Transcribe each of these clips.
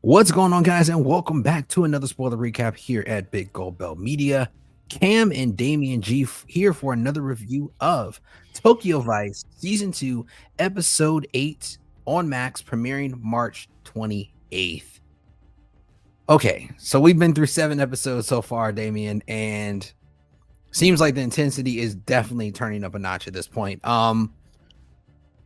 What's going on, guys, and welcome back to another spoiler recap here at Big Gold Bell Media. Cam and Damian G here for another review of Tokyo Vice Season 2, Episode 8 on Max, premiering March 28th. Okay, so we've been through 7 episodes so far, Damian, and seems like the intensity is definitely turning up a notch at this point.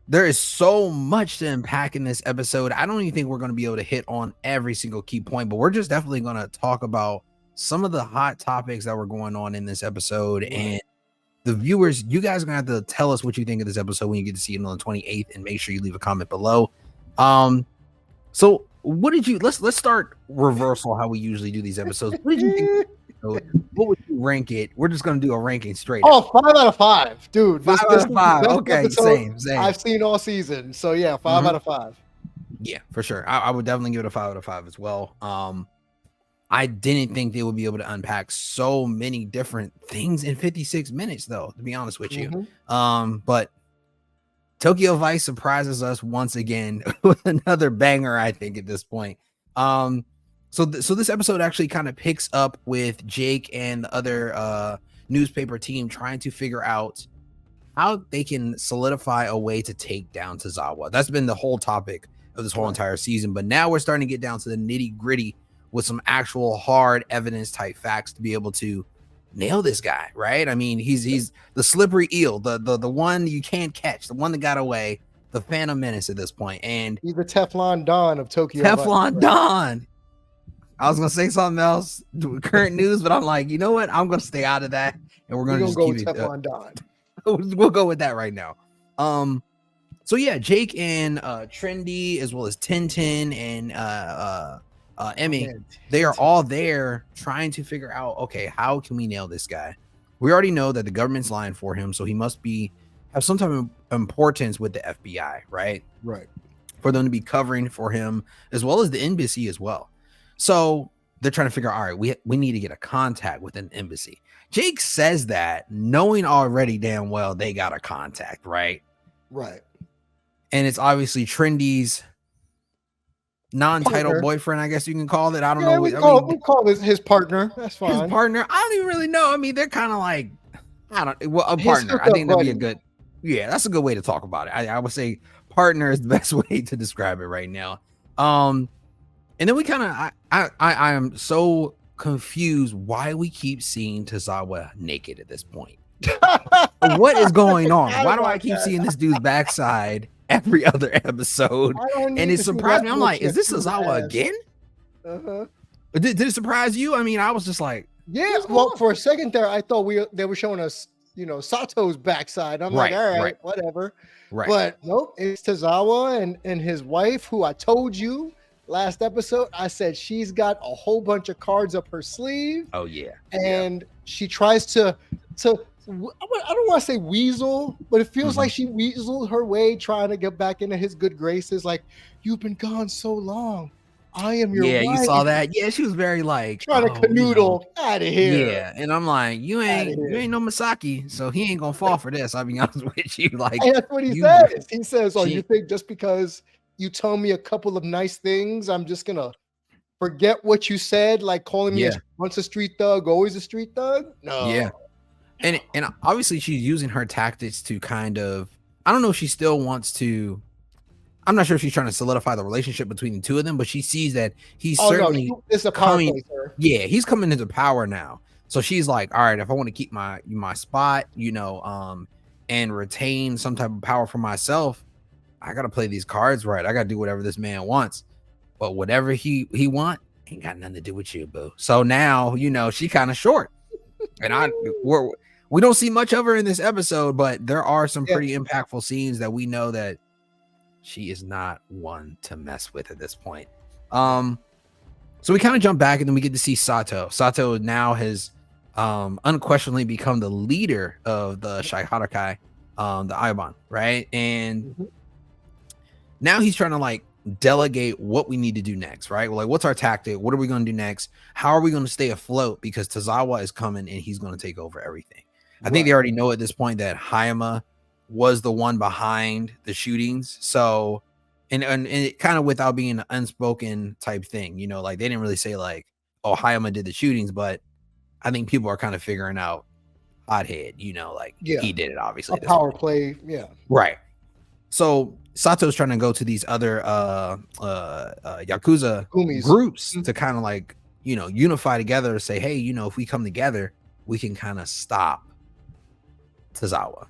There is so much to unpack in this episode. I don't even think we're going to be able to hit on every single key point, but we're just definitely going to talk about some of the hot topics that were going on in this episode. Right. And the viewers, you guys are going to have to tell us what you think of this episode when you get to see it on the 28th, and make sure you leave a comment below. So what did you, let's start reversal how we usually do these episodes. What did you think? What would you rank it? We're just going to do a ranking straight. Oh, 5 out of 5, dude. 5 out of 5. Okay, same. I've seen all season. So yeah, 5 out of 5. Yeah, for sure. I would definitely give it a 5 out of 5 as well. I didn't think they would be able to unpack so many different things in 56 minutes, though, to be honest with you. But Tokyo Vice surprises us once again with another banger, I think, at this point. So this episode actually kind of picks up with Jake and the other newspaper team trying to figure out how they can solidify a way to take down Tozawa. That's been the whole topic of this whole entire season. But now we're starting to get down to the nitty gritty with some actual hard evidence type facts to be able to nail this guy, right? I mean, he's the slippery eel, the one you can't catch, the one that got away, the Phantom Menace at this point. And he's the Teflon Don of Tokyo. Teflon Don. I was gonna say something else, current news, but I'm like, you know what? I'm gonna stay out of that, and we're gonna just go keep with Teflon Don. We'll go with that right now. So yeah, Jake and Trendy, as well as Tintin and Emmy, they are all there trying to figure out, okay, how can we nail this guy? We already know that the government's lying for him, so he must have some type of importance with the FBI, right? Right. For them to be covering for him, as well as the embassy as well. So they're trying to figure out, all right, we need to get a contact with an embassy. Jake says that knowing already damn well they got a contact, right? Right. And it's obviously Trendy's non-title boyfriend, I guess you can call it. I don't know. We call this his partner. That's fine. His partner. I don't even really know. I mean, they're kind of like, a partner. I think that'd be a good, that's a good way to talk about it. I would say partner is the best way to describe it right now. And then we kind of, I am so confused why we keep seeing Tozawa naked at this point. What is going on? Why do I keep seeing this dude's backside every other episode? And it surprised me. I'm like, is this Tozawa again? Did it surprise you? I mean, I was just like, yeah. Well, for a second there, I thought they were showing us, Sato's backside. I'm like, all right, whatever. Right. But nope, it's Tozawa and his wife, who I told you last episode, I said she's got a whole bunch of cards up her sleeve. Oh yeah. And she tries to I don't want to say weasel, but it feels like she weaseled her way trying to get back into his good graces. Like, you've been gone so long. I am your wife. You saw that. Yeah, she was very like trying to canoodle out of here. Yeah, and I'm like, you ain't no Misaki, so he ain't gonna fall for this. I'll be honest with you. Like, and that's what he says. He says, "Oh, you think just because you told me a couple of nice things, I'm just gonna forget what you said, like calling me once a street thug, always a street thug?" No. Yeah. And obviously she's using her tactics to kind of, I don't know if she still wants to, I'm not sure if she's trying to solidify the relationship between the two of them, but she sees that he's certainly coming. Yeah, he's coming into power now. So she's like, all right, if I want to keep my spot, and retain some type of power for myself, I gotta play these cards right. I gotta do whatever this man wants, but whatever he want ain't got nothing to do with you, boo. So now she kind of short, and we don't see much of her in this episode, but there are some pretty impactful scenes that we know that she is not one to mess with at this point. So we kind of jump back, and then we get to see Sato. Sato now has unquestionably become the leader of the Chihara-kai, the Iban, right? And now he's trying to like delegate what we need to do next, right? Well, like, what's our tactic? What are we going to do next? How are we going to stay afloat? Because Tozawa is coming and he's going to take over everything. I think they already know at this point that Hayama was the one behind the shootings. So and it kind of without being an unspoken type thing, you know, like they didn't really say like, oh, Hayama did the shootings, but I think people are kind of figuring out Hothead, you know, like he did it obviously. A power play, right. So Sato's trying to go to these other Yakuza groups to kind of like, you know, unify together to say, hey, you know, if we come together, we can kind of stop Tozawa.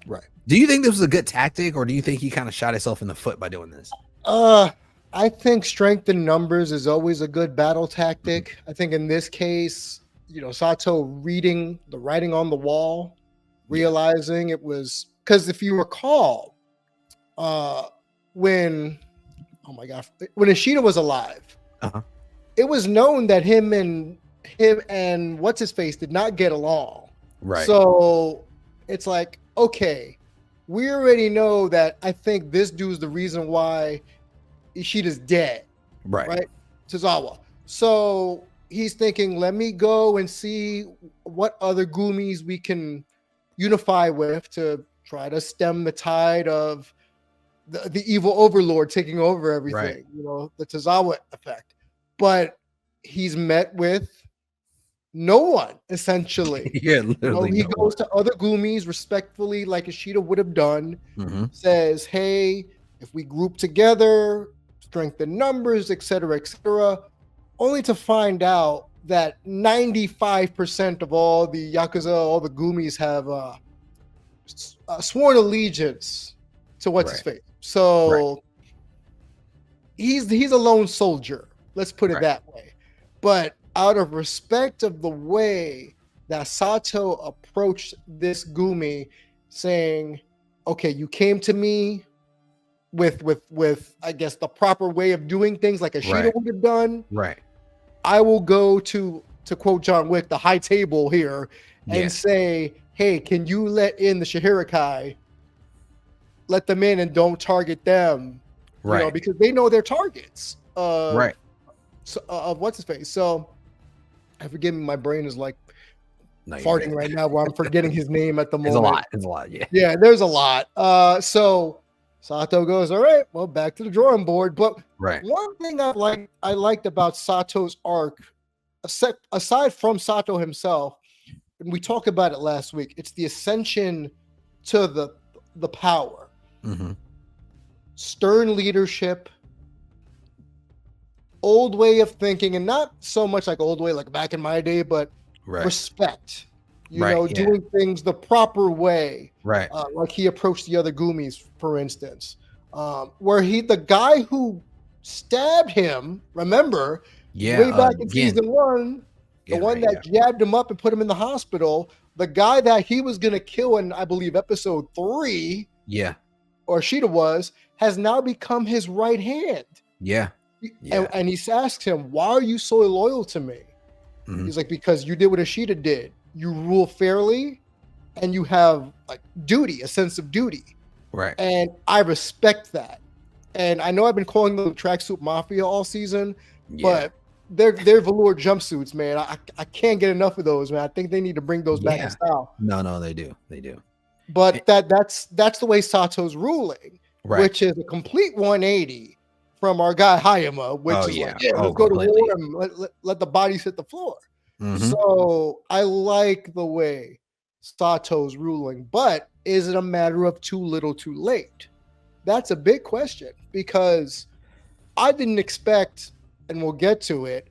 Right. Do you think this was a good tactic, or do you think he kind of shot himself in the foot by doing this? I think strength in numbers is always a good battle tactic. I think in this case, you know, Sato reading the writing on the wall, realizing it was because if you recall, when Ishida was alive, it was known that him and what's his face did not get along. Right. So it's like, okay, we already know that. I think this dude's the reason why Ishida's dead. Right. Tozawa. So he's thinking, let me go and see what other Gumis we can unify with to try to stem the tide of the evil overlord taking over everything, you know, the Tozawa effect. But he's met with no one, essentially. Literally. He goes to other Gumis respectfully, like Ishida would have done, says, hey, if we group together, strengthen numbers, etc., only to find out that 95% of all the Yakuza, all the Gumis have sworn allegiance to what's his face. So he's a lone soldier. Let's put it that way. But out of respect of the way that Sato approached this Gumi, saying, okay, you came to me with I guess the proper way of doing things like Ishida would have done. Right. I will go to quote John Wick, the high table here, and say, hey, can you let in the Chihara-kai? Let them in and don't target them. You know, because they know their targets. Of what's his face. So I forgive me, my brain is like farting right now where I'm forgetting his name at the moment. It's a lot. Yeah, there's a lot. So Sato goes, all right, well, back to the drawing board. But one thing I liked about Sato's arc, aside from Sato himself, and we talked about it last week, it's the ascension to the power. Stern leadership, old way of thinking, and not so much like old way like back in my day, but respect. You know, doing things the proper way. Like he approached the other Gumis, for instance. Where the guy who stabbed him, remember, way back in season 1, the one that jabbed him up and put him in the hospital, the guy that he was gonna kill in, I believe, episode 3, or Ishida has now become his right hand. And he asks him, why are you so loyal to me? He's like, because you did what Ishida did. You rule fairly and you have like duty, a sense of duty. And I respect that. And I know I've been calling them tracksuit mafia all season, but they're velour jumpsuits, man. I can't get enough of those, man. I think they need to bring those back in style. No, they do. But that's the way Sato's ruling, which is a complete 180 from our guy Hayama, which is like, let's go to war and let the bodies hit the floor. So I like the way Sato's ruling, but is it a matter of too little too late? That's a big question, because I didn't expect, and we'll get to it,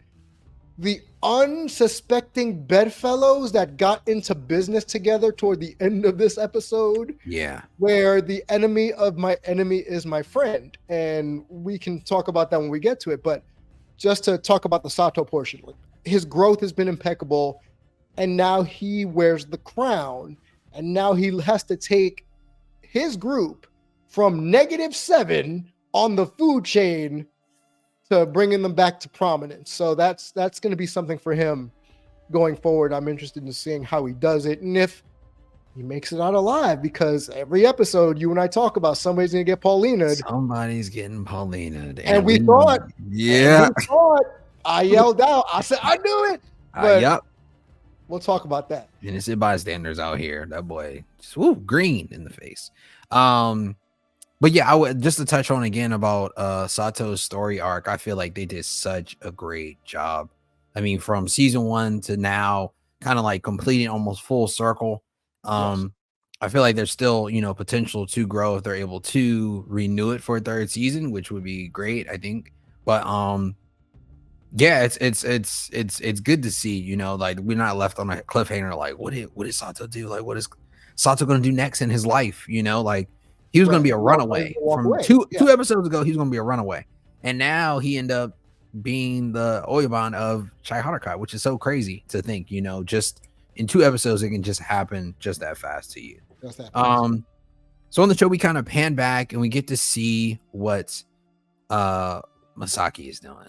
the unsuspecting bedfellows that got into business together toward the end of this episode. Where the enemy of my enemy is my friend. And we can talk about that when we get to it. But just to talk about the Sato portion, his growth has been impeccable. And now he wears the crown. And now he has to take his group from -7 on the food chain to bringing them back to prominence. So that's going to be something for him going forward. I'm interested in seeing how he does it and if he makes it out alive, because every episode you and I talk about somebody's going to get Paulina'd. Somebody's getting Paulina'd. And we thought, I yelled out. I said, I knew it. But we'll talk about that. Innocent bystanders out here. That boy just green in the face. But yeah, I would just to touch on again about Sato's story arc. I feel like they did such a great job. I mean, from season 1 to now, kind of like completing almost full circle. Yes. I feel like there's still, potential to grow if they're able to renew it for a third season, which would be great, I think. But yeah, it's good to see, like we're not left on a cliffhanger. Like, what did Sato do? Like, what is Sato going to do next in his life? Like he was going to be a runaway from two episodes ago. He was going to be a runaway, and now he ended up being the Oyaban of Chihara-kai, which is so crazy to think. Just in 2 episodes, it can just happen just that fast to you. So on the show, we kind of pan back and we get to see what Misaki is doing.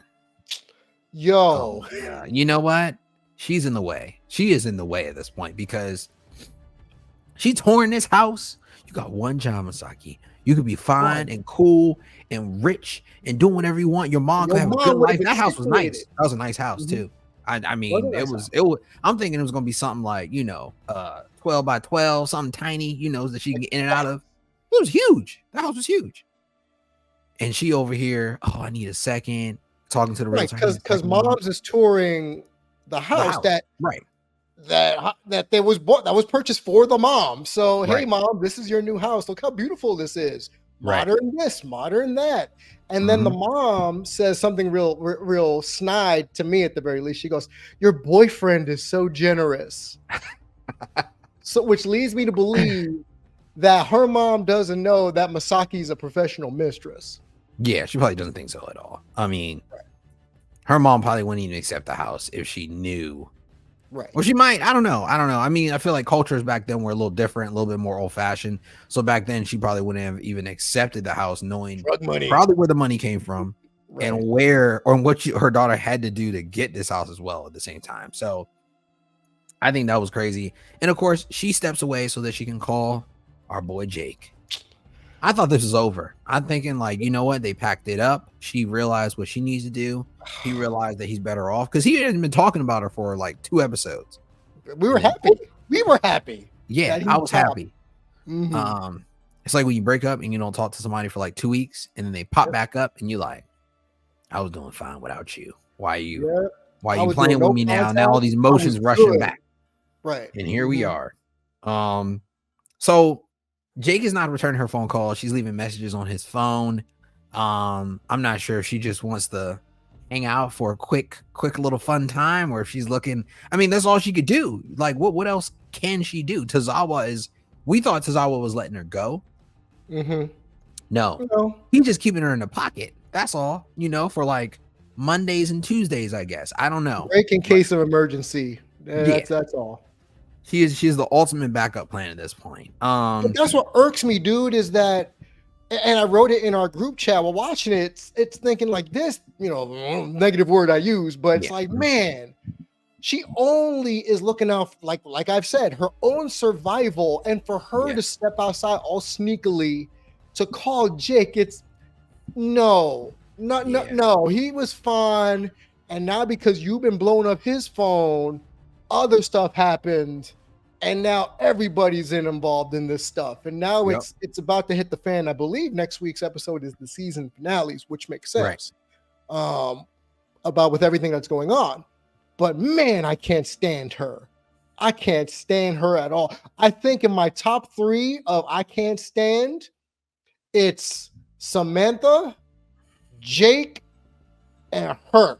Yo, you know what? She's in the way. She is in the way at this point because she's touring this house. You got one job, Misaki. You could be fine and cool and rich and doing whatever you want. Your mom could have a good life. That house was nice. That was a nice house too. I mean, it was. I'm thinking it was gonna be something like 12 by 12, something tiny, that she can get in and out of. It was huge. That house was huge. And she over here. Oh, I need a second. Talking to the realtor because Moms is touring the house that was bought, that was purchased for the mom. So hey, Mom, this is your new house. Look how beautiful this is. Modern this, modern that. And then the mom says something real snide to me at the very least. She goes, "Your boyfriend is so generous." So which leads me to believe that her mom doesn't know that Misaki's a professional mistress. Yeah, she probably doesn't think so at all. I mean, her mom probably wouldn't even accept the house if she knew. Right. Or she might. I don't know. I mean, I feel like cultures back then were a little different, a little bit more old fashioned. So back then, she probably wouldn't have even accepted the house, knowing probably where the money came from and where or what her daughter had to do to get this house as well at the same time. So I think that was crazy. And of course, she steps away so that she can call our boy Jake. I thought this was over. I'm thinking like, you know what? They packed it up. She realized what she needs to do. He realized that he's better off because he hadn't been talking about her for like 2 episodes. We were happy. We were happy. Yeah, I was happy. It's like when you break up and you don't talk to somebody for like 2 weeks and then they pop back up and you're like, I was doing fine without you. Why are you playing with me now? Now all these emotions rushing back. Right. And here we are. So Jake is not returning her phone call. She's leaving messages on his phone. I'm not sure if she just wants to hang out for a quick little fun time, or if she's looking. I mean, that's all she could do. Like, what else can she do? We thought Tozawa was letting her go. No, he's just keeping her in the pocket. That's all. For like Mondays and Tuesdays, I guess. I don't know. Break in case of emergency. That's all. She's the ultimate backup plan at this point. But that's what irks me, dude, is that, and I wrote it in our group chat while watching it. It's thinking like this, negative word I use, but it's like, man, she only is looking out, like I've said, her own survival, and for her to step outside all sneakily to call Jake, it's no. He was fine, and now because you've been blowing up his phone, other stuff happened, and now everybody's involved in this stuff, and now it's about to hit the fan. I believe next week's episode is the season finales, which makes sense about with everything that's going on. But man, I can't stand her. I can't stand her at all. I think in my top 3 of I can't stand, it's Samantha, Jake, and her.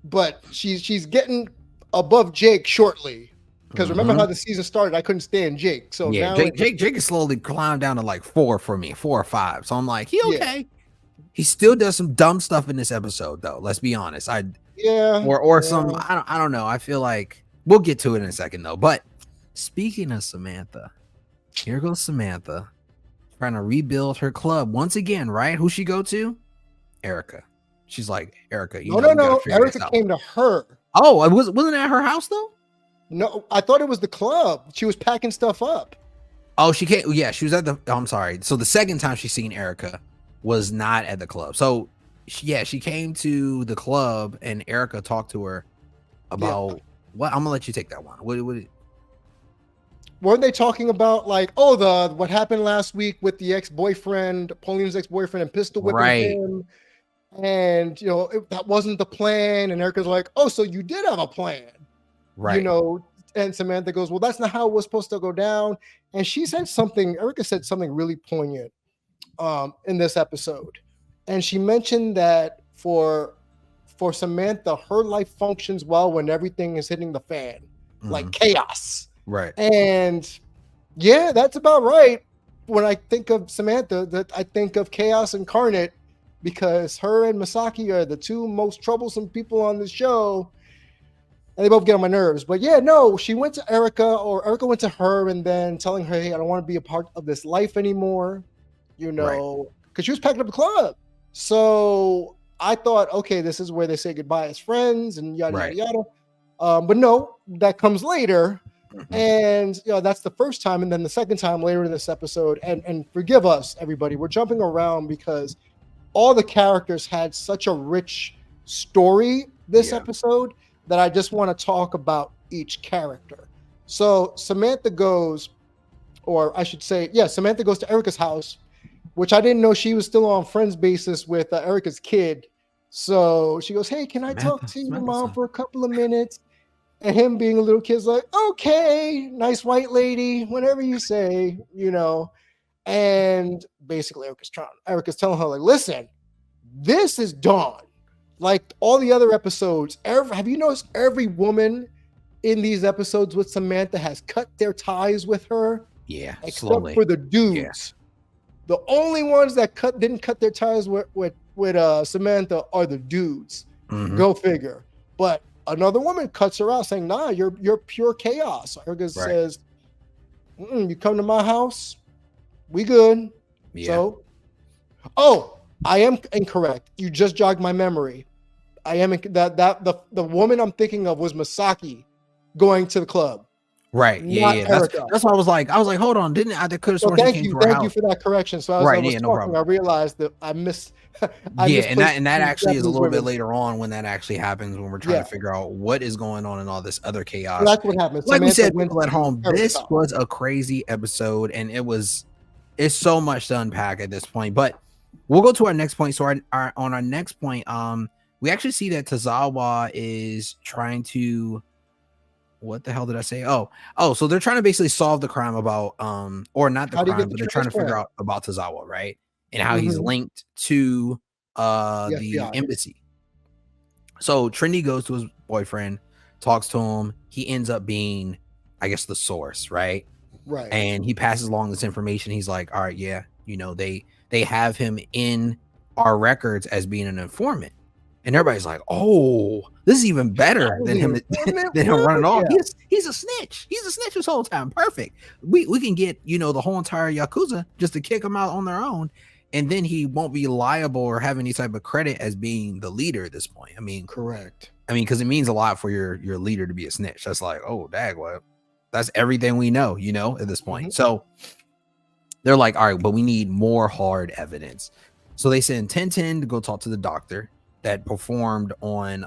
But she's getting above Jake shortly, because remember how the season started? I couldn't stand Jake. So now Jake is slowly climbed down to like 4 for me, 4 or 5. So I'm like, he okay. He still does some dumb stuff in this episode, though. Let's be honest. Some I don't know. I feel like we'll get to it in a second, though. But speaking of Samantha, here goes Samantha trying to rebuild her club once again. Right? Who she go to? Erica. She's like, Erica. No. Erica came to her. Oh, wasn't it at her house though? No, I thought it was the club. She was packing stuff up. Oh, she came. Yeah, she was at the. I'm sorry. So the second time she's seen Erica was not at the club. So she came to the club and Erica talked to her about what. I'm gonna let you take that one. What weren't they talking about like, oh, what happened last week with the ex-boyfriend, Pauline's ex-boyfriend, and pistol whipping him, and that wasn't the plan. And Erica's like, oh, so you did have a plan, right? And Samantha goes, well, that's not how it was supposed to go down. And she said something. Erica said something really poignant in this episode, and she mentioned that for Samantha, her life functions well when everything is hitting the fan, like chaos. Right. And yeah, that's about right. When I think of Samantha, that I think of chaos incarnate, because her and Misaki are the two most troublesome people on the show. And they both get on my nerves. But yeah, no, she went to Erica, or Erica went to her, and then telling her, hey, I don't want to be a part of this life anymore, because she was packing up the club. So I thought, okay, this is where they say goodbye as friends and yada, yada. But no, that comes later. And that's the first time, and then the second time later in this episode. And forgive us, everybody, we're jumping around because all the characters had such a rich story this episode that I just want to talk about each character. So Samantha goes, or I should say, Samantha goes to Erica's house, which I didn't know she was still on friends basis with Erica's kid. So she goes, hey, can I talk to your mom for a couple of minutes? And him being a little kid's like, okay, nice white lady, whatever you say, And basically Erica's telling her, like, listen, this is Dawn. Like all the other episodes, have you noticed every woman in these episodes with Samantha has cut their ties with her? Yeah, except for the dudes. Yeah. The only ones that didn't cut their ties with Samantha are the dudes. Go figure. But another woman cuts her out, saying, nah, you're pure chaos. Erica says, you come to my house, we good. So, I am incorrect. You just jogged my memory. I am the woman I'm thinking of was Misaki going to the club. Right. Yeah. That's what I was like, hold on, didn't I could have sworn she came to her house. Thank you for that correction. So as I was talking, I realized that I missed. And that actually is a little bit later on when that actually happens, when we're trying to figure out what is going on and all this other chaos. So that's what happens. Like we said, people at home, this was a crazy episode, and it's so much to unpack at this point. But we'll go to our next point. So on our next point, we actually see that Tozawa is trying to, what the hell did I say? Oh, so they're trying to basically solve the crime about, or not the crime, but they're trying to figure out about Tozawa, right? And how he's linked to the embassy. So Trinity goes to his boyfriend, talks to him. He ends up being, I guess, the source, right? Right. And he passes along this information. He's like, all right, yeah, they have him in our records as being an informant. And everybody's like, oh, this is even better than him running off. Yeah. He's a snitch. He's a snitch this whole time. Perfect. We can get, the whole entire Yakuza just to kick him out on their own. And then he won't be liable or have any type of credit as being the leader at this point. I mean, correct. I mean, because it means a lot for your leader to be a snitch. That's like, oh, dag, what? That's everything we know, at this point. So they're like, all right, but we need more hard evidence. So they send Tintin to go talk to the doctor that performed on,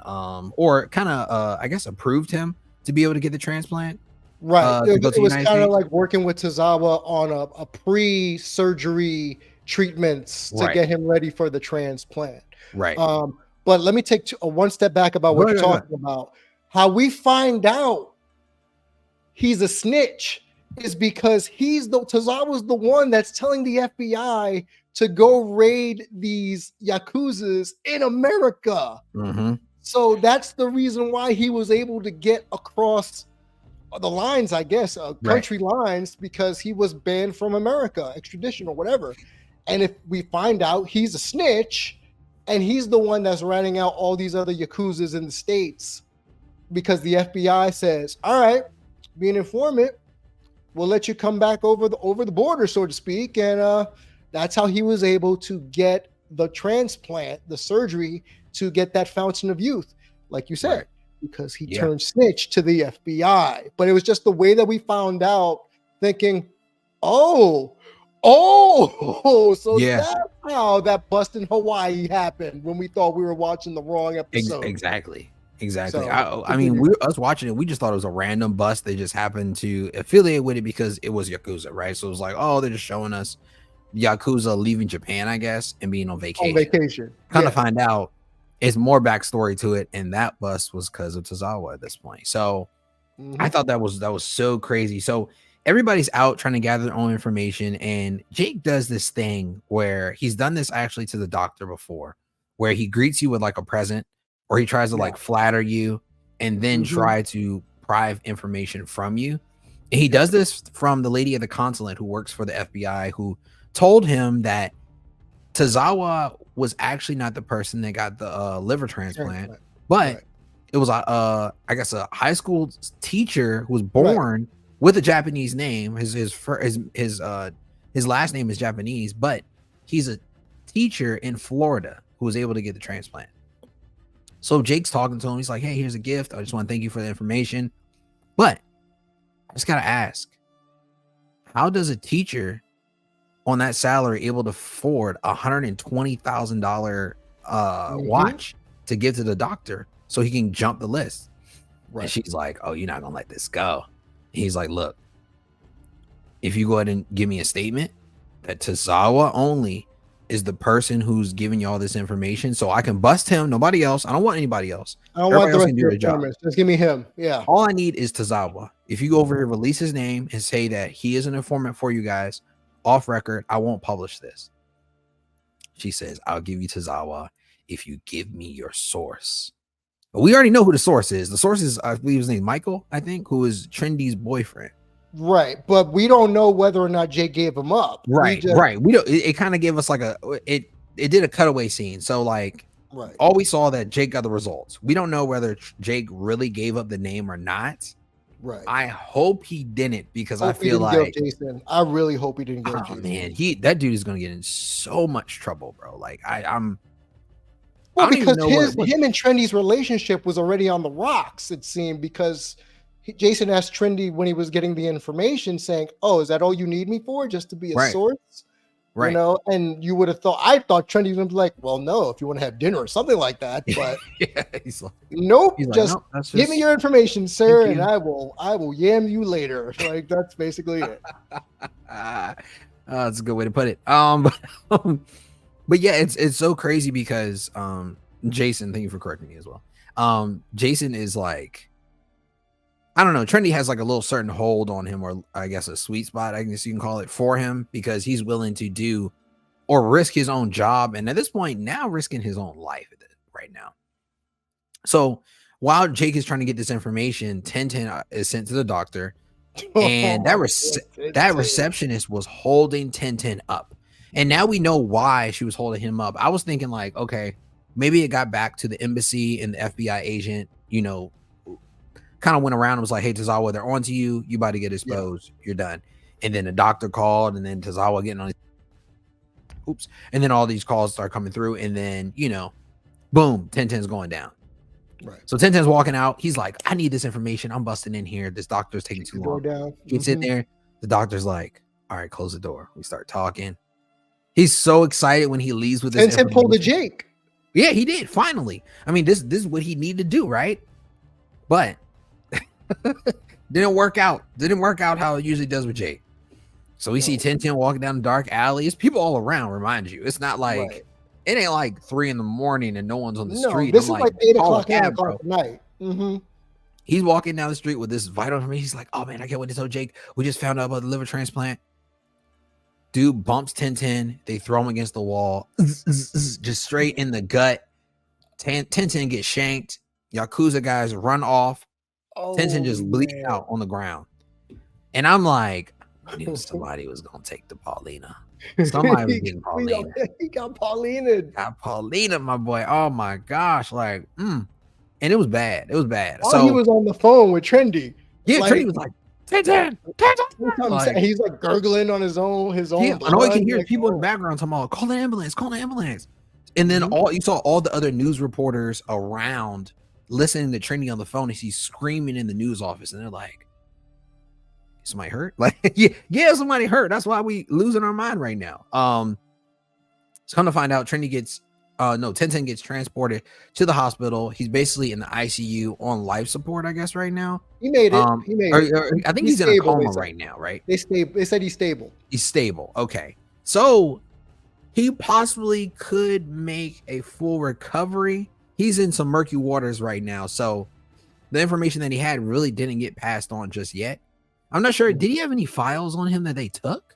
or kind of, I guess, approved him to be able to get the transplant. Right. It was kind of like working with Tozawa on a pre-surgery treatments to get him ready for the transplant. Right. But let me take one step back about what you're talking about. How we find out he's a snitch is because Tozawa's the one that's telling the FBI to go raid these Yakuzas in America. So that's the reason why he was able to get across the lines, I guess, country lines, because he was banned from America, extradition or whatever. And if we find out he's a snitch and he's the one that's ratting out all these other Yakuzas in the States, because the FBI says, all right, be an informant, we'll let you come back over the border, so to speak. And that's how he was able to get the transplant, the surgery, to get that fountain of youth, like you said, because he turned snitch to the FBI. But it was just the way that we found out, thinking, so that's how that bust in Hawaii happened when we thought we were watching the wrong episode. Exactly. Exactly. So I mean, us watching it, we just thought it was a random bust. They just happened to affiliate with it because it was Yakuza, right? So it was like, oh, they're just showing us Yakuza leaving Japan, I guess, and being on vacation. Kind of find out it's more backstory to it, and that bust was because of Tozawa at this point. So I thought that was so crazy. So everybody's out trying to gather their own information, and Jake does this thing where he's done this actually to the doctor before, where he greets you with like a present, or he tries to like flatter you and then try to pry information from you. And he does this from the lady at the consulate who works for the FBI, who told him that Tozawa was actually not the person that got the liver transplant, but it was I guess a high school teacher who was born with a Japanese name. His last name is Japanese, but he's a teacher in Florida who was able to get the transplant. So Jake's talking to him. He's like, hey, here's a gift. I just want to thank you for the information. But I just got to ask, how does a teacher on that salary able to afford $120,000 watch to give to the doctor so he can jump the list? And she's like, oh, you're not going to let this go. And he's like, look, if you go ahead and give me a statement that Tozawa only is the person who's giving you all this information, so I can bust him, nobody else. I don't want anybody else. I don't want the rest of your job. Just give me him. Yeah. All I need is Tozawa. If you go over here, release his name and say that he is an informant for you guys off record, I won't publish this. She says, I'll give you Tozawa if you give me your source. But we already know who the source is. The source is, I believe his name, Michael, I think, who is Trendy's boyfriend. Right, but we don't know whether or not Jake gave him up. Right. We don't. It kind of gave us like it did a cutaway scene. So like, all we saw that Jake got the results. We don't know whether Jake really gave up the name or not. Right. I hope he didn't, because I feel like Jason. I really hope he didn't go. Oh man, that dude is gonna get in so much trouble, bro. Like I'm. Well, because him and Trendy's relationship was already on the rocks, it seemed, because Jason asked Trendy when he was getting the information, saying, "Oh, is that all you need me for? Just to be a source?" Right. You know, and you would have thought, I thought Trendy was gonna be like, "Well, no, if you want to have dinner or something like that." But he's like, nope, just give me your information, sir, and I will yam you later. Like, that's basically it. That's a good way to put it. But yeah, it's so crazy because Jason, thank you for correcting me as well. Jason is like, I don't know, Trendy has like a little certain hold on him, or I guess a sweet spot, I guess you can call it, for him, because he's willing to do or risk his own job, and at this point now risking his own life right now. So while Jake is trying to get this information, Tintin is sent to the doctor, and that receptionist was holding Tintin up. And now we know why she was holding him up. I was thinking like, okay, maybe it got back to the embassy and the FBI agent, you know, kind of went around and was like, hey, Tozawa, they're on to you. You about to get exposed. You're done. And then the doctor called, and then Tozawa getting on his, and then all these calls start coming through, and then, you know, boom, Tintin's going down. Right. So Tintin's walking out. He's like, I need this information. I'm busting in here. This doctor's taking too long. Gets in there. The doctor's like, all right, close the door. We start talking. He's so excited when he leaves with this. Tintin pulled the Jake. Yeah, he did. Finally. I mean, this is what he needed to do, right? But didn't work out. Didn't work out how it usually does with Jake. So we see Tintin walking down the dark alley. It's people all around, remind you. It's not like it ain't like 3 a.m. and no one's on the street. This is like 8 o'clock at night. He's walking down the street with this vital information. He's like, oh man, I can't wait to tell Jake. We just found out about the liver transplant. Dude bumps Tintin. They throw him against the wall. Just straight in the gut. Tintin gets shanked. Yakuza guys run off. Tintin just bleeds out on the ground. And I'm like, I knew somebody was going to take the Paulina. Somebody was getting Paulina. He got Paulina. Got Paulina, my boy. Oh my gosh. Like, and it was bad. It was bad. So he was on the phone with Trendy. Yeah, like, Trendy was like, Tintin. Like, he's like gurgling on his own. Yeah, I know you can hear people in the background talking about, call an ambulance. And then you saw all the other news reporters around listening to Trendy on the phone, and he's screaming in the news office, and they're like, somebody hurt? Like, yeah, somebody hurt. That's why we losing our mind right now. It's come to find out Trendy gets Tintin gets transported to the hospital. He's basically in the ICU on life support, I guess, right now. He made it. I think he's in a coma right now, right? They said he's stable. He's stable. Okay. So he possibly could make a full recovery. He's in some murky waters right now. So the information that he had really didn't get passed on just yet. I'm not sure. Did he have any files on him that they took?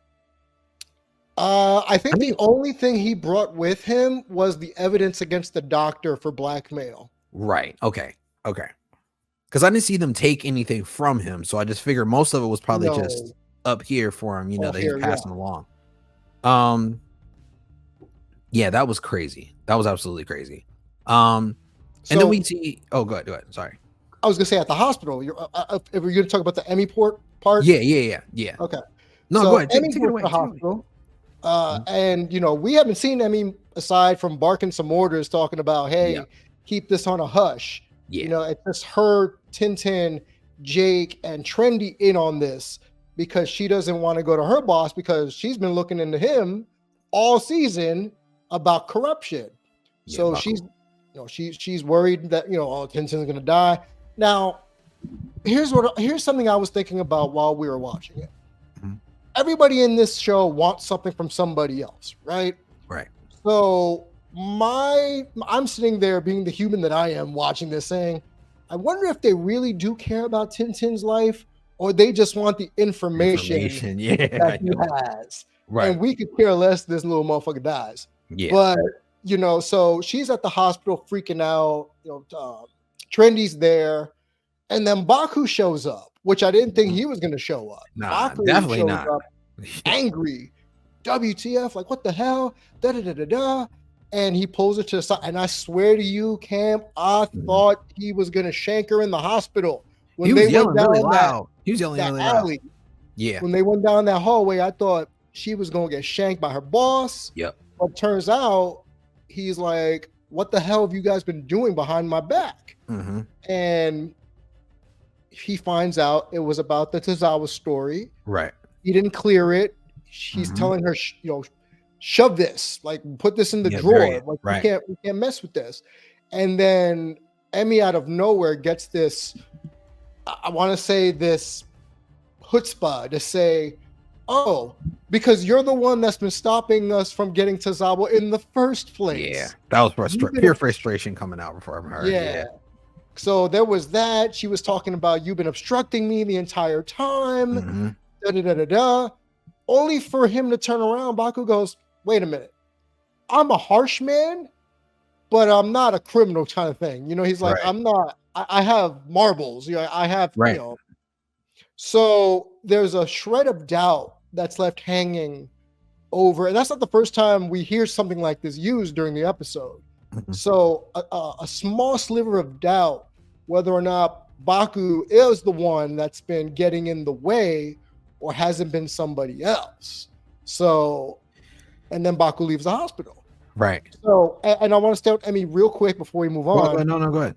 I think the only thing he brought with him was the evidence against the doctor for blackmail. Right. Okay. Because I didn't see them take anything from him. So I just figured most of it was probably just up here for him, that he's passing along. Yeah, that was crazy. That was absolutely crazy. And then we see, go ahead. Sorry. I was gonna say at the hospital. If we're gonna talk about the Emmy part. Yeah. Okay. No, so go ahead. Emmy take it away. The hospital. And we haven't seen Emmy aside from barking some orders, talking about, hey, keep this on a hush. Yeah. It's just her, Tintin, Jake, and Trendy in on this because she doesn't want to go to her boss because she's been looking into him all season about corruption. Yeah, so she's worried that Tintin's gonna die. Now, here's something I was thinking about while we were watching it. Mm-hmm. Everybody in this show wants something from somebody else, right? Right. So I'm sitting there being the human that I am watching this saying, I wonder if they really do care about Tintin's life or they just want the information that he has. Right. And we could care less this little motherfucker dies. Yeah. But, so she's at the hospital freaking out, Trendy's there, and then Baku shows up, which I didn't think he was going to show up. Nah, Baku definitely not. Angry. WTF, like what the hell? Da-da-da-da-da. And he pulls her to the side. And I swear to you, Cam, I thought he was going to shank her in the hospital. When he was yelling really loud. He was yelling really loud. Yeah. When they went down that hallway, I thought she was going to get shanked by her boss. Yep. But turns out he's like, what the hell have you guys been doing behind my back? Mm-hmm. And he finds out it was about the Tozawa story. Right. He didn't clear it. She's telling her, shove this, like put this in the drawer. Like we can't mess with this. And then Emmy out of nowhere gets this, I want to say this chutzpah to say, oh, because you're the one that's been stopping us from getting Tozawa in the first place. Yeah, that was pure frustration coming out from her. Yeah. So there was that. She was talking about you've been obstructing me the entire time. Da-da-da-da-da. Only for him to turn around, Baku goes, wait a minute. I'm a harsh man, but I'm not a criminal kind of thing. He's like, I'm not, I have marbles. I have, So there's a shred of doubt that's left hanging over. And that's not the first time we hear something like this used during the episode. So a small sliver of doubt whether or not Baku is the one that's been getting in the way or hasn't been somebody else. So, and then Baku leaves the hospital. Right. So, and I want to stay with Emmy real quick before we move on. No, go ahead.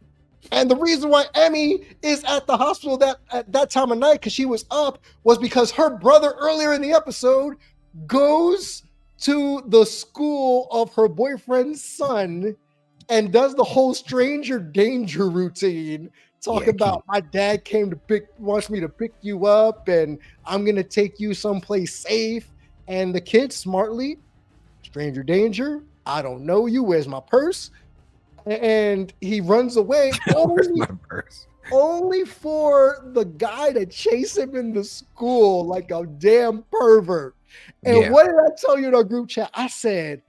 And the reason why Emmy is at the hospital at that time of night, because she was up, was because her brother earlier in the episode goes to the school of her boyfriend's son and does the whole stranger danger routine. Talk about my dad wants me to pick you up and I'm going to take you someplace safe. And the kid smartly, stranger danger, I don't know you, where's my purse? And he runs away only for the guy to chase him in the school like a damn pervert. And what did I tell you in our group chat? I said,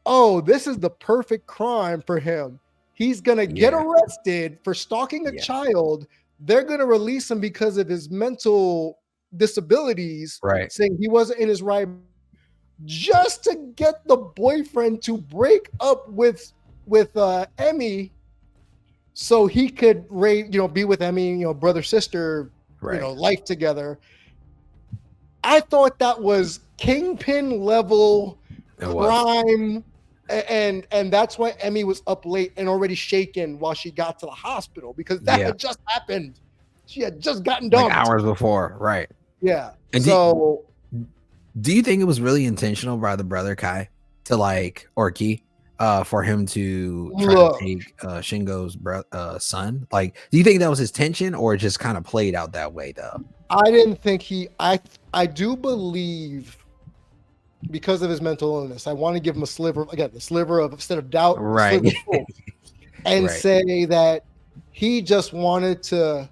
oh, this is the perfect crime for him. He's going to get arrested for stalking a child. They're going to release him because of his mental disabilities, saying he wasn't in his right, just to get the boyfriend to break up with Emmy so he could be with Emmy, brother, sister, life together. I thought that was kingpin level crime. And that's why Emmy was up late and already shaken while she got to the hospital, because that had just happened. She had just gotten dumped like hours before, right? Yeah. And do you think it was really intentional by the brother Kai to or Ki for him to try to take Shingo's son? Like, do you think that was his tension, or it just kind of played out that way though? I didn't think I do believe, because of his mental illness, I want to give him the sliver of, instead of doubt, right, of hope, and say that he just wanted to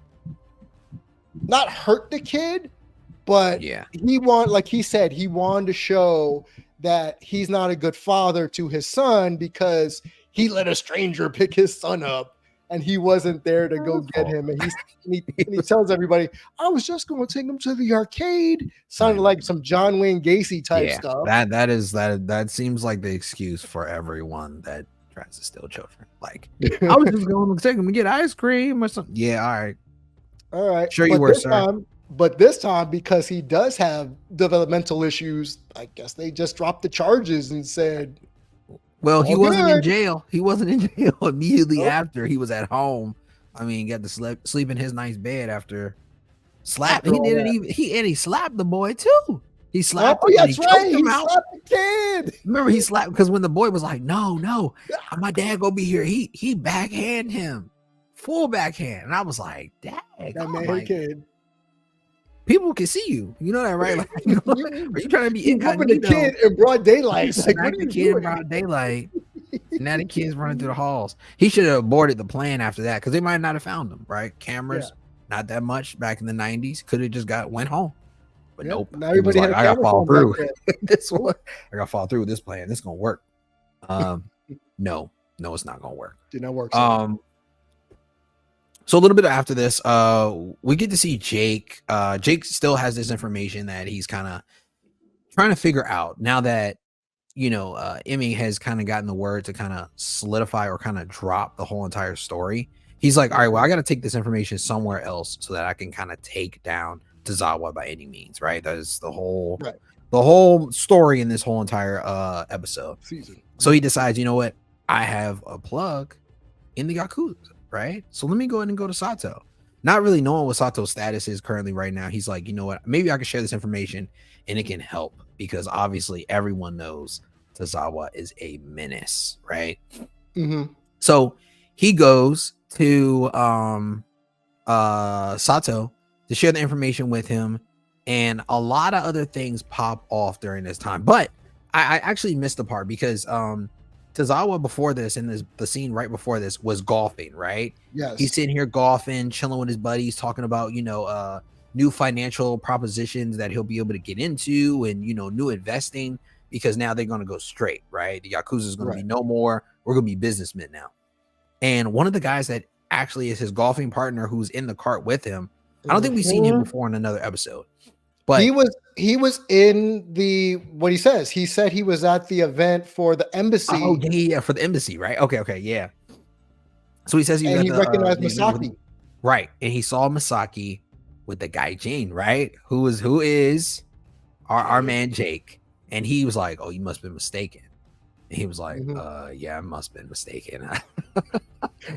not hurt the kid, but like he said, he wanted to show that he's not a good father to his son because he let a stranger pick his son up and he wasn't there to go get him. And he tells everybody, I was just going to take him to the arcade. Sounded like some John Wayne Gacy type stuff. That seems like the excuse for everyone that tries to steal children. Like, I was just going to take him to get ice cream or something. Yeah, all right. Sure, you were, sir. But this time, because he does have developmental issues, I guess they just dropped the charges and said, well, he wasn't in jail. He wasn't in jail immediately after. He was at home. I mean, got to sleep in his nice bed after slapping. He slapped the boy too. He slapped him. That's right. He slapped the kid. Remember, he slapped because when the boy was like, no, my dad gonna be here. He backhand him, full backhand, and I was like, dang, that kid. People can see you. You know that, right? Like, are you trying to be incognito? The kid in broad daylight. Like, what are you doing? In broad daylight. Now the kid's running through the halls. He should have aborted the plan after that because they might not have found him. Right? Cameras, not that much back in the 90s. Could have just went home. But nope. Now everybody had I got to follow through this one. I got to follow through with this plan. This is gonna work. No, it's not gonna work. Did not work. So a little bit after this, we get to see Jake. Jake still has this information that he's kind of trying to figure out now that, Emmy has kind of gotten the word to kind of solidify or kind of drop the whole entire story. He's like, all right, well, I got to take this information somewhere else so that I can kind of take down Tozawa by any means, right? That is the whole story in this whole entire episode. Season. So he decides, you know what? I have a plug in the Yakuza. Right, so let me go ahead and go to Sato. Not really knowing what Sato's status is currently right now, he's like, you know what? Maybe I can share this information and it can help because obviously everyone knows Tozawa is a menace, right? Mm-hmm. So he goes to Sato to share the information with him, and a lot of other things pop off during this time. But I actually missed the part because Tozawa before this, and the scene right before this, was golfing, right? Yes. He's sitting here golfing, chilling with his buddies, talking about, new financial propositions that he'll be able to get into and, new investing because now they're going to go straight, right? The Yakuza is going to be no more. We're going to be businessmen now. And one of the guys that actually is his golfing partner who's in the cart with him, I don't think we've seen him before in another episode. But he was in what he says. He said he was at the event for the embassy. Oh yeah, for the embassy, right? Okay, yeah. So he says he recognized Misaki, right? And he saw Misaki with the guy Jane, right? Who is our man Jake, and he was like, "Oh, you must have been mistaken." And he was like, "Yeah, I must have been mistaken."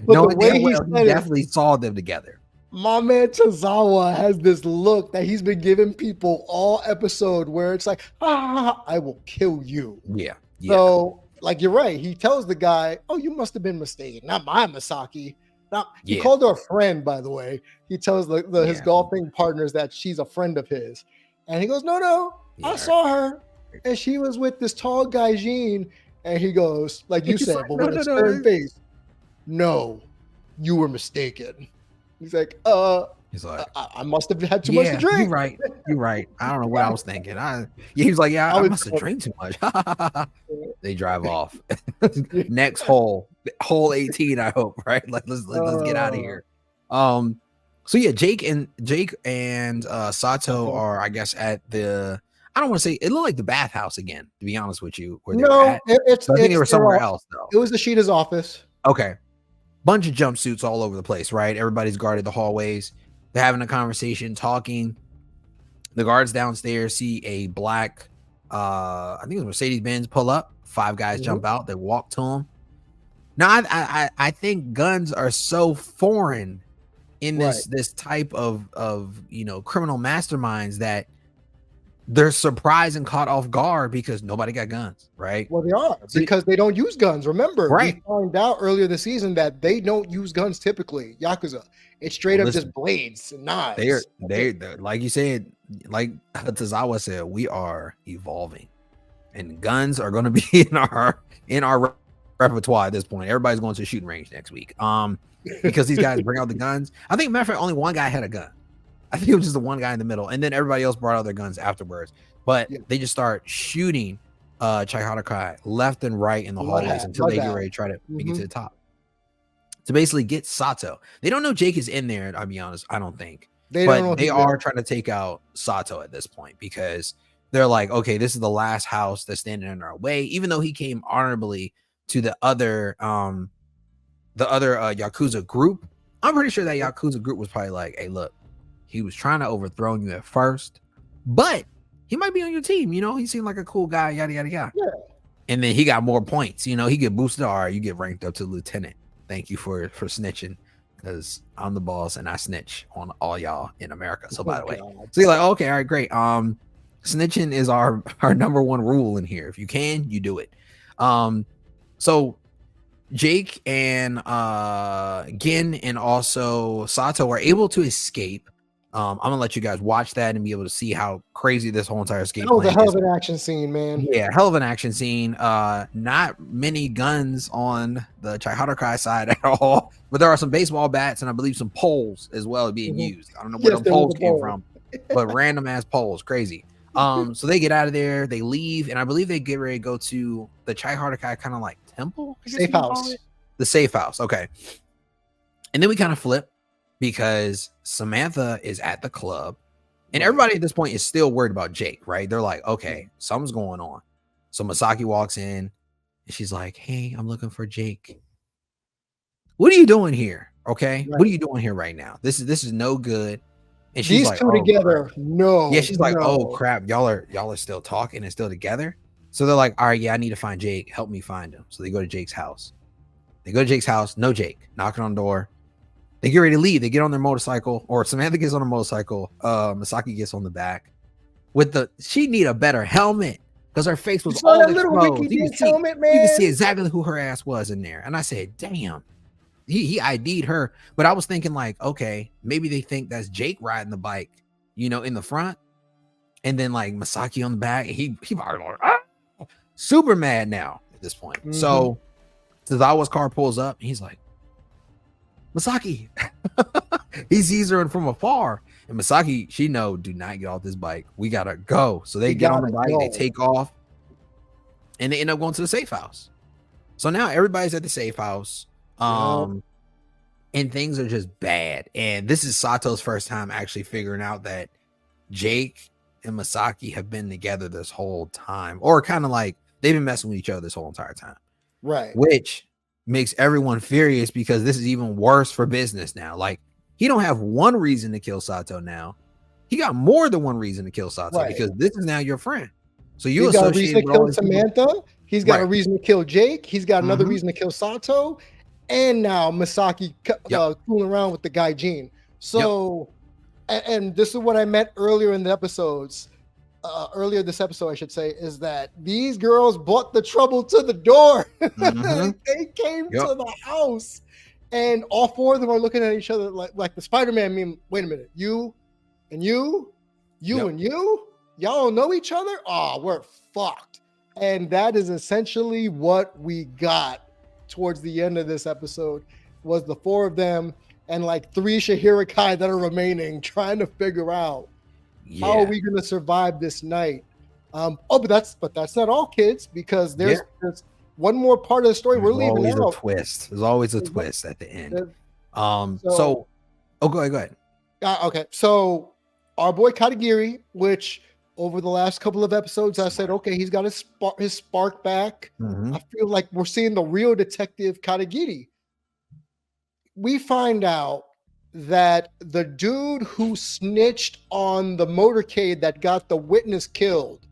No, he definitely saw them together. My man Tozawa has this look that he's been giving people all episode where it's like, I will kill you. Yeah. So, like, you're right. He tells the guy, oh, you must have been mistaken. Not my Misaki. He called her a friend, by the way. He tells his golfing partners that she's a friend of his. And he goes, no, I saw her. And she was with this tall guy, Jean. And he goes, like you said, but with a stern face, no, you were mistaken. He's like, I must have had too much to drink. You're right. I don't know what I was thinking. He was like, I must have drank too much. They drive off. Next hole 18, I hope, right? Like let's get out of here. So yeah, Jake and Sato are, I guess, at the, I don't want to say, it looked like the bathhouse again, to be honest with you. I think they were somewhere else though. It was the Sheeta's office. Okay. Bunch of jumpsuits all over the place, right? Everybody's guarded the hallways. They're having a conversation, talking. The guards downstairs see a black, I think it was Mercedes-Benz pull up. 5 guys jump out. They walk to him. Now, I think guns are so foreign in this type of criminal masterminds that they're surprised and caught off guard because nobody got guns, right? Well, they are because they don't use guns. Remember, right. we found out earlier this season that they don't use guns typically. Yakuza, it's straight up just blades and knives. They're like you said, like Tozawa said, we are evolving, and guns are going to be in our repertoire at this point. Everybody's going to a shooting range next week, because these guys bring out the guns. I think, matter of fact, only one guy had a gun. I think it was just the one guy in the middle, and then everybody else brought out their guns afterwards. But they just start shooting Chihara-kai left and right in the hallways until they get ready to try to make it to the top. To basically get Sato. They don't know Jake is in there, I'll be honest. I don't think. They are trying to take out Sato at this point because they're like, okay, this is the last house that's standing in our way, even though he came honorably to the other Yakuza group. I'm pretty sure that Yakuza group was probably like, hey, look, he was trying to overthrow you at first, but he might be on your team. You know, he seemed like a cool guy, yada, yada, yada. Yeah. And then he got more points. You know, he get boosted. All right, you get ranked up to lieutenant. Thank you for snitching, because I'm the boss and I snitch on all y'all in America. So by the way, so you're like, okay, all right, great. Snitching is our number one rule in here. If you can, you do it. So Jake and Gin and also Sato are able to escape. I'm gonna let you guys watch that and be able to see how crazy this whole entire escape plan is. That was a hell of an action scene, man. Yeah, hell of an action scene. Not many guns on the Chihara-kai side at all, but there are some baseball bats and I believe some poles as well being used. I don't know where the poles came from, but random ass poles, crazy. So they get out of there, they leave, and I believe they get ready to go to the Chihara-kai kind of like temple, safe house. The safe house, okay. And then we kind of flip, because Samantha is at the club and everybody at this point is still worried about Jake, right? They're like, okay, something's going on. So Misaki walks in and she's like, hey, I'm looking for Jake. What are you doing here? Okay. Right. What are you doing here right now? This is no good. And she's these like, two together. Crap. No. Yeah. She's like, oh crap. Y'all are still talking and still together. So they're like, all right, yeah, I need to find Jake. Help me find him. So they go to Jake's house. No Jake. Knocking on the door. They get ready to leave. They get on their motorcycle, or Samantha gets on her motorcycle. Misaki gets on the back. She need a better helmet because her face was all exposed. You can see exactly who her ass was in there. And I said, damn, he ID'd her. But I was thinking like, okay, maybe they think that's Jake riding the bike, you know, in the front, and then like Misaki on the back. He probably like, super mad now at this point. So Tozawa's car pulls up and he's like, Misaki. He sees her from afar, and Misaki, she know, do not get off this bike. We gotta go. So they get on the bike, they take off, and they end up going to the safe house. So now everybody's at the safe house, and things are just bad. And this is Sato's first time actually figuring out that Jake and Misaki have been together this whole time, or kind of like they've been messing with each other this whole entire time, right? Which makes everyone furious because this is even worse for business now. Like, he don't have one reason to kill Sato now. He got more than one reason to kill Sato, because this is now your friend. So you got a reason to kill Samantha. He's got a reason to kill Jake. He's got another reason to kill Sato. And now Misaki fooling around with the guy Gene. So, and this is what I meant earlier in the episodes. Earlier this episode, I should say, is that these girls brought the trouble to the door. They came to the house, and all four of them are looking at each other like the Spider-Man meme. Wait a minute, you and you and you, y'all don't know each other? Oh, we're fucked. And that is essentially what we got towards the end of this episode, was the four of them and like 3 Chihara-kai that are remaining, trying to figure out how are we going to survive this night? But that's not all, kids, because there's one more part of the story. We're leaving out. There's always a twist at the end. Go ahead. Okay, so our boy Katagiri, which over the last couple of episodes, I said, okay, he's got his spark back. I feel like we're seeing the real detective Katagiri. We find out that the dude who snitched on the motorcade that got the witness killed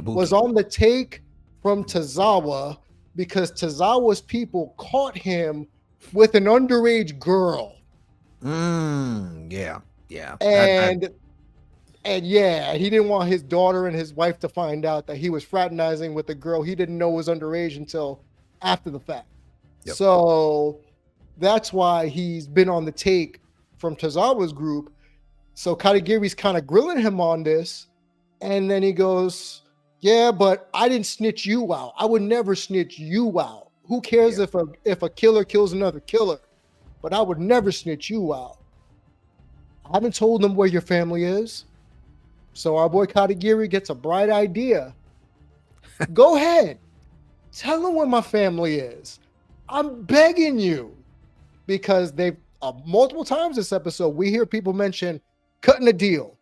was on the take from Tozawa, because Tozawa's people caught him with an underage girl. Yeah. And And yeah, he didn't want his daughter and his wife to find out that he was fraternizing with a girl he didn't know was underage until after the fact. Yep. So that's why he's been on the take from Tozawa's group. So Katagiri's kind of grilling him on this. And then he goes, yeah, but I didn't snitch you out. I would never snitch you out. Who cares if a killer kills another killer? But I would never snitch you out. I haven't told them where your family is. So our boy Katagiri gets a bright idea. Go ahead. Tell them where my family is. I'm begging you. Because they've multiple times this episode, we hear people mention cutting a deal.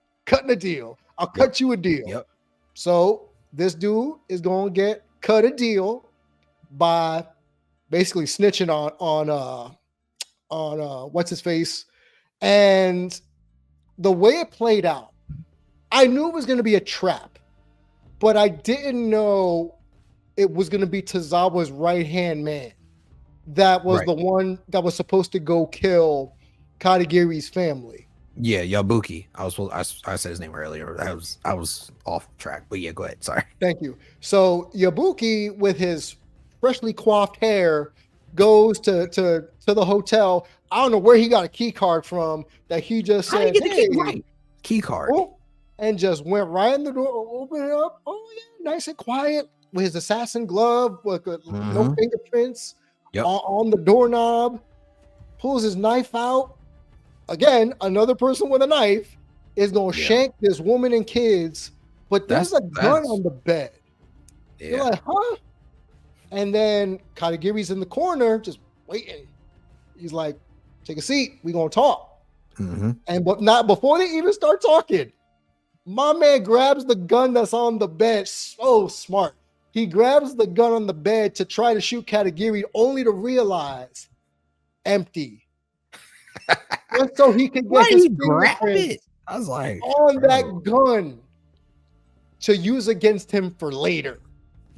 I'll cut you a deal. Yep. So this dude is going to get cut a deal by basically snitching on what's his face. And the way it played out, I knew it was going to be a trap, but I didn't know it was going to be Tozawa's right-hand man. That was the one that was supposed to go kill Katagiri's family. Yeah, Yabuki. I said his name earlier. I was off track, but yeah, go ahead. Sorry. Thank you. So Yabuki, with his freshly coiffed hair, goes to the hotel. I don't know where he got a key card from that he just said, hey, key card. Oh, and just went right in the door, opened it up. Oh yeah, nice and quiet with his assassin glove, with no fingerprints on the doorknob. Pulls his knife out. Again, another person with a knife is gonna shank this woman and kids, but there's a gun on the bed. You're like, huh? And then Katagiri's in the corner, just waiting. He's like, take a seat. We're gonna talk. But not before they even start talking. My man grabs the gun that's on the bed. So smart. He grabs the gun on the bed to try to shoot Katagiri, only to realize empty. Just so he could get his fingerprints I was like, on that gun to use against him for later.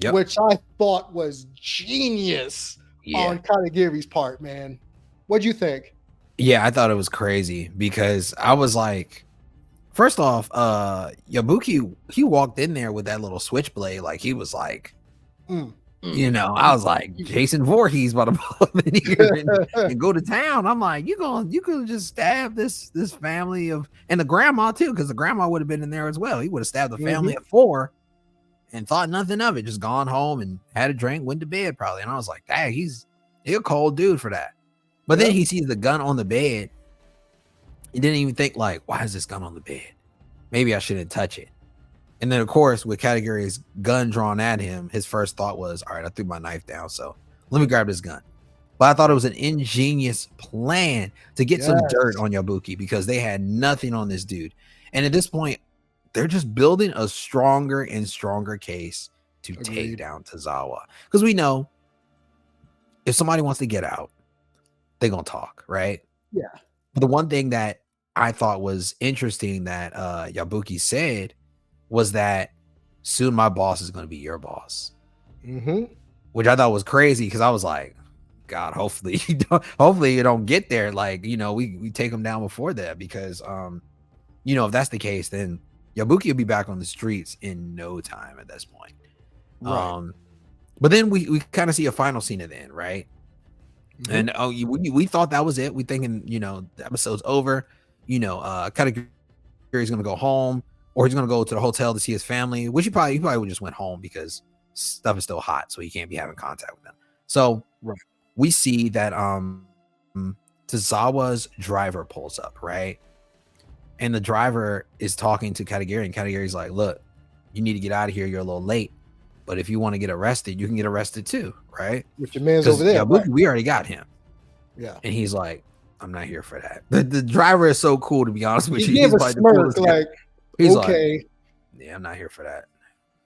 Which I thought was genius on Katagiri's part, man. What'd you think? Yeah, I thought it was crazy because I was like, first off, Yabuki, he walked in there with that little switchblade, like he was like, you know, I was like, Jason Voorhees about to pull up in here and go to town. I'm like, you could just stab this family and the grandma too, because the grandma would have been in there as well. He would have stabbed the family at 4 and thought nothing of it, just gone home and had a drink, went to bed probably. And I was like, dang, he's a cold dude for that. But then he sees the gun on the bed. He didn't even think like, why is this gun on the bed? Maybe I shouldn't touch it. And then of course, with Katagiri's gun drawn at him, his first thought was, all right, I threw my knife down, so let me grab this gun. But I thought it was an ingenious plan to get some dirt on Yabuki because they had nothing on this dude. And at this point, they're just building a stronger and stronger case to take down Tozawa. Because we know if somebody wants to get out, they're going to talk, right? Yeah. But the one thing that I thought was interesting that Yabuki said was that soon my boss is going to be your boss. Which I thought was crazy because I was like, God, hopefully you don't get there. Like, you know, we take them down before that because, you know, if that's the case, then Yabuki will be back on the streets in no time at this point. Right. But then we kind of see a final scene at the end, right? And we thought that was it. We thinking, you know, the episode's over. You know, Katagiri's going to go home, or he's going to go to the hotel to see his family, which he probably would just went home because stuff is still hot, so he can't be having contact with them. So we see that Tozawa's driver pulls up, right? And the driver is talking to Katagiri, and Katagiri's like, look, you need to get out of here. You're a little late. But if you want to get arrested, you can get arrested too, right? With your man's over there. Yeah, we already got him. Yeah. And he's like, I'm not here for that. The driver is so cool, to be honest with you. He's like, he's okay. Like, yeah, I'm not here for that.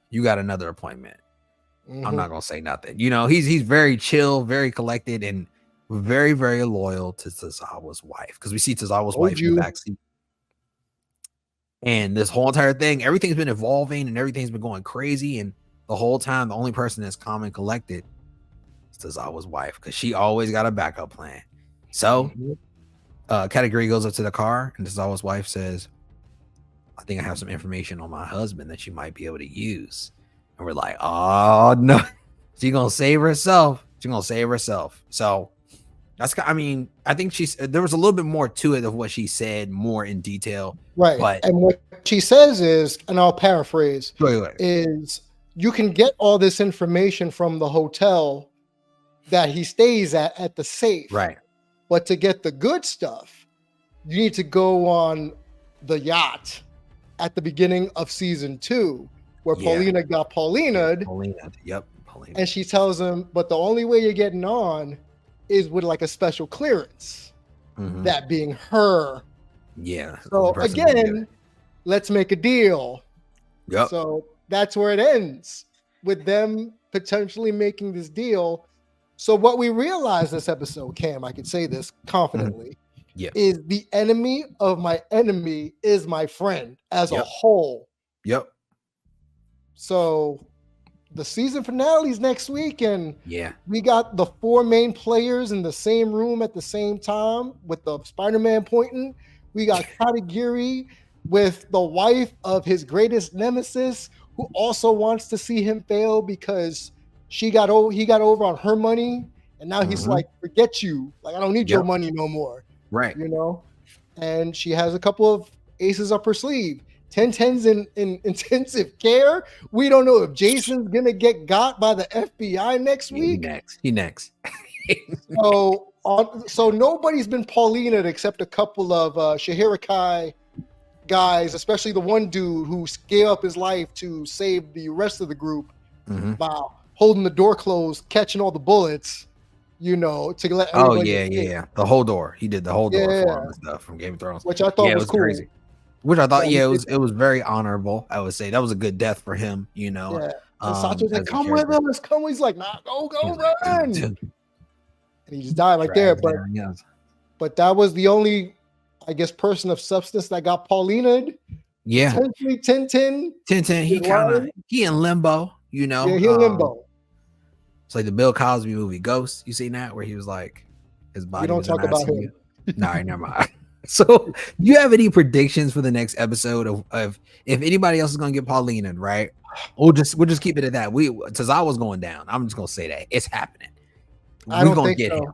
You got another appointment. I'm not gonna say nothing. You know, he's very chill, very collected, and very, very loyal to Tozawa's wife. Because we see Tozawa's wife in the backseat. And this whole entire thing, everything's been evolving and everything's been going crazy. And the whole time, the only person that's calm and collected is Tozawa's wife, because she always got a backup plan. So Katagiri goes up to the car, and Tozawa's wife says, I think I have some information on my husband that you might be able to use. And we're like, oh no, she's gonna save herself. She's gonna save herself. So that's, I mean, I think there was a little bit more to it of what she said, more in detail. Right. But and what she says is, and I'll paraphrase, is you can get all this information from the hotel that he stays at the safe. Right. But to get the good stuff, you need to go on the yacht at the beginning of season 2, where Paulina got Paulinaed. Paulina. And she tells him, but the only way you're getting on is with like a special clearance. That being her. Yeah. So again, let's make a deal. Yep. So that's where it ends, with them potentially making this deal. So what we realized this episode, Cam, I could say this confidently, is the enemy of my enemy is my friend as a whole. Yep. So the season finale is next week, and yeah, we got the 4 main players in the same room at the same time with the Spider-Man pointing. We got Katagiri with the wife of his greatest nemesis, who also wants to see him fail because he got over on her money, and now he's like, forget you. Like, I don't need your money no more. Right. You know? And she has a couple of aces up her sleeve. Tintin's in intensive care. We don't know if Jason's gonna get got by the FBI next week. He next. So nobody's been Paulinaed except a couple of Chihara-kai guys, especially the one dude who gave up his life to save the rest of the group by holding the door closed, catching all the bullets, to let everybody yeah. The whole door. He did the whole door for him and stuff from Game of Thrones. Which I thought was cool. Crazy. Which I thought, it was very honorable. I would say that was a good death for him, Yeah. And Sato's like, come with us, come. He's like, nah, go run. And he just died right there. But that was the only, I guess, person of substance that got Paulinaed. Yeah. Potentially Tintin, he in limbo, Yeah, he in limbo. It's like the Bill Cosby movie Ghost. You seen that, where he was like, his body. We don't talk about him. No, never mind. So, do you have any predictions for the next episode of if anybody else is gonna get Paulinaed, right? We'll just keep it at that. Tozawa's going down. I'm just gonna say that it's happening. I don't think so.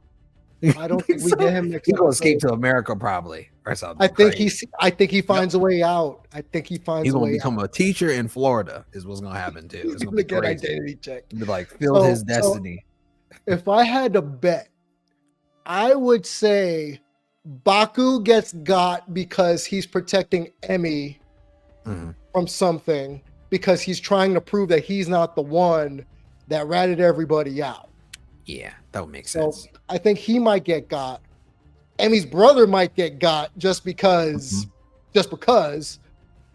I don't think we get him next. He's gonna escape to America probably or something. I think he finds a way out. I think he finds. He's gonna become a teacher in Florida. Is what's gonna happen too. It's gonna be crazy. Identity check. Be like filled his destiny. If I had to bet, I would say Baku gets got because he's protecting Emmy from something, because he's trying to prove that he's not the one that ratted everybody out. Yeah, that would make sense. So I think he might get got. Emmy's brother might get got just because.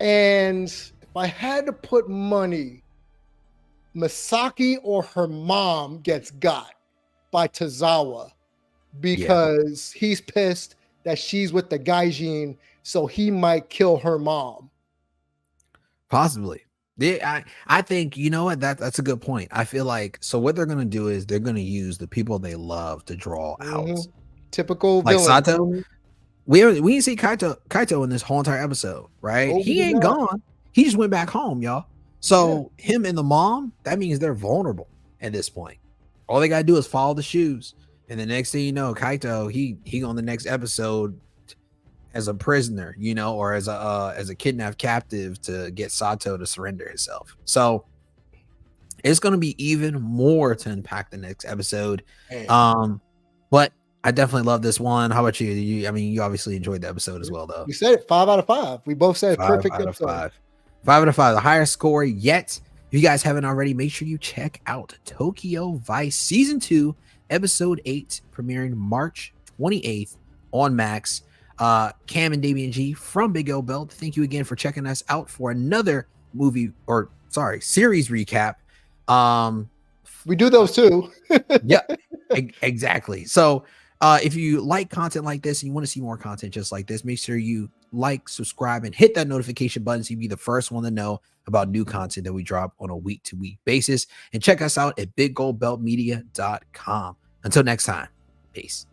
And if I had to put money, Misaki or her mom gets got by Tozawa, because he's pissed that she's with the gaijin, so he might kill her mom. Possibly. Yeah, I think, you know what, that's a good point. I feel like, so what they're gonna do is they're gonna use the people they love to draw out. Typical like villain. Sato. We didn't see Kaito in this whole entire episode, right? He ain't gone. He just went back home, y'all. So him and the mom, that means they're vulnerable at this point. All they gotta do is follow the shoes. And the next thing you know, Kaito, he on the next episode as a prisoner, or as a kidnapped captive to get Sato to surrender himself. So it's going to be even more to unpack the next episode. But I definitely love this one. How about you? You obviously enjoyed the episode as well, though. You said it 5 out of 5. We both said perfect episode. 5 out of 5, the highest score yet. If you guys haven't already, make sure you check out Tokyo Vice Season 2, Episode 8, premiering March 28th on Max. Cam and Damian G from Big L Belt, thank you again for checking us out for another series recap. We do those too. Yeah, exactly. So if you like content like this and you want to see more content just like this, make sure you like, subscribe, and hit that notification button so you be the first one to know about new content that we drop on a week-to-week basis. And check us out at biggoldbeltmedia.com. Until next time, peace.